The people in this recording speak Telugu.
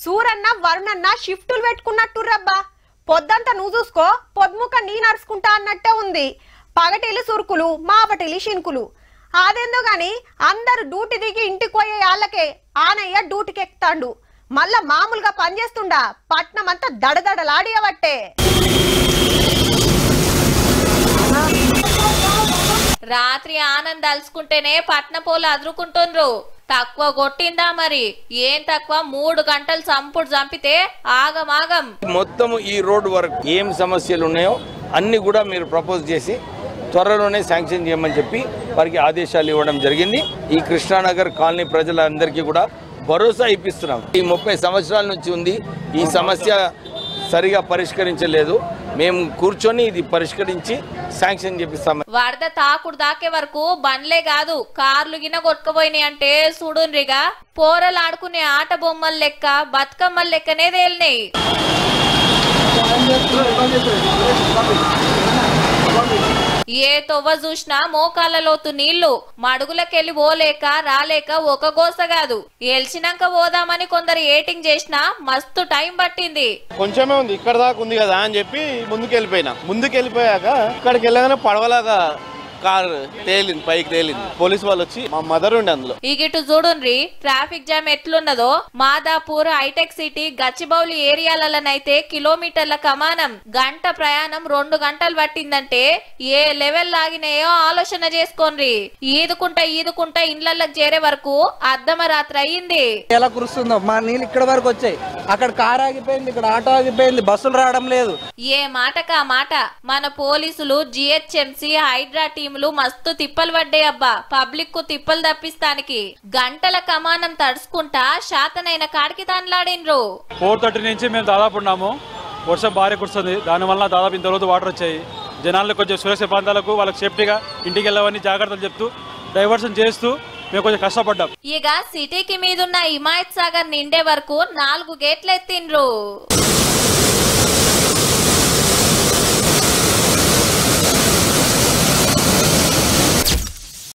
సూరన్న వరుణన్న షిఫ్టులు పెట్టుకున్నట్టుర్రబ్బా. పొద్దంతా నువ్వు చూసుకో, పొద్దుముక నీ నడుచుకుంటా అన్నట్టే ఉంది. పగటిలి సురుకులు, మాపటిలి షిన్కులు. అదేందో గాని అందరు డ్యూటీ దిగి ఇంటికి పోయే వాళ్ళకే ఆనయ్య డ్యూటీకి ఎక్కుతాండు. మళ్ళా మామూలుగా పనిచేస్తుండా పట్నం అంతా దడదడలాడియబట్టే. రాత్రి ఆనంద్ అలుసుకుంటేనే పట్న పోలు అదురుకుంటుండ్రు. తక్కువ కొట్టిందా మరి? ఏం తక్కువ 3 గంటలు సంపుడు చంపితే ఆగమాగం. మొత్తం ఈ రోడ్ వర్క్ ఏం సమస్యలు ఉన్నాయో అన్ని కూడా మీరు ప్రపోజ్ చేసి త్వరలోనే శాంక్షన్ చేయమని చెప్పి వారికి ఆదేశాలు ఇవ్వడం జరిగింది. ఈ కృష్ణానగర్ కాలనీ ప్రజలందరికీ కూడా భరోసా ఇప్పిస్తున్నాం. ఈ 30 సంవత్సరాల నుంచి ఉంది ఈ సమస్య సరిగా పరిష్కరించలేదు. మేము కూర్చొని ఇది పరిష్కరించి శాంక్షన్ చేపిస్తాం. వరద తాకుడు దాకే వరకు బండ్లే కాదు కార్లు గిన కొట్టుకుపోయినాయి అంటే చూడుండ్రిగా. పోరలు ఆడుకునే ఆట బొమ్మల లెక్క బతుకమ్మల లెక్కనే తేలినాయి. ఏ తొవ్వ చూసినా మోకాళ్ళ లోతు నీళ్లు. మడుగులకెళ్లి పోలేక రాలేక ఒక గోస కాదు. ఎల్చినాక పోదామని కొందరు ఏటింగ్ చేసినా మస్తు టైం పట్టింది. కొంచెమే ఉంది, ఇక్కడ దాకా ఉంది కదా అని చెప్పి ముందుకెళ్ళిపోయాక ఇక్కడికి వెళ్ళగానే పడవలాగా కారు తేలింది, పైకి తేలింది. పోలీసు వాళ్ళు వచ్చి మా మదర్ ఉండే అందులో. ఇటు చూడుండ్రి ట్రాఫిక్ జామ్ ఎట్లున్నదో. మాదాపూర్, హైటెక్ సిటీ, గచ్చిబౌలి ఏరియాలనైతే కిలోమీటర్ల కమానం. గంట ప్రయాణం 2 గంటలు పట్టిందంటే ఏ లెవెల్ లాగినాయో ఆలోచన చేసుకోండి. ఈదుకుంటా ఇండ్లకి చేరే వరకు అర్ధమరాత్రి అయ్యింది. ఎలా కురుస్తుందో మా నీళ్ళు ఇక్కడ వరకు వచ్చాయి. అక్కడ కార్ ఆగిపోయింది, ఇక్కడ ఆటో ఆగిపోయింది, బస్సులు రావడం లేదు. ఏ మాటకా మాట. మన పోలీసులు, జిహెచ్ఎంసీ, హైడ్రా టీములు మస్తు తిప్పలు పడ్డాయి అబ్బా. పబ్లిక్ కు తిప్పలు తప్పిస్తానికి గంటల కమానం తడుచుకుంటా శాతనైన కాడికి తాన్లాడిన్రు. 4:30 నుంచి మేము దాదాపు ఉన్నాము. వర్షం భారీ కురుస్తుంది. దానివల్ల దాదాపు ఇంత రోజు వాటర్ వచ్చాయి. జనాలకు కొంచెం సురక్షిత ప్రాంతాలకు వాళ్ళకి సేఫ్టీగా ఇంటికి వెళ్ళవని జాగ్రత్తలు చెప్తూ డైవర్షన్ చేస్తూ మేము కొంచెం కష్టపడ్డాం. ఇక సిటీకి మీదున్న హిమాయత్ సాగర్ నిండే వరకు 4 గేట్లు ఎత్తిండ్రు.